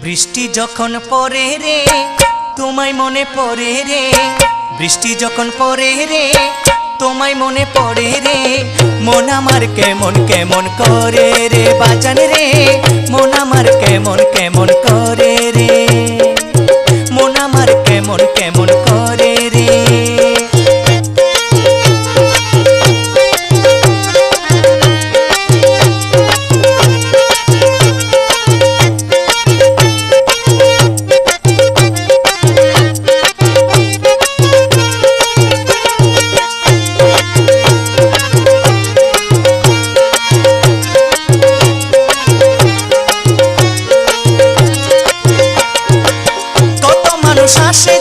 বৃষ্টি যখন পড়ে রে তোমায় মনে পড়ে রে, বৃষ্টি যখন পড়ে রে তোমায় মনে পড়ে রে, মন আমার কেমন কেমন করে রে বাজান রে, মন আমার কেমন কেমন করে রে, মন আমার কেমন কেমন করে রে। আসে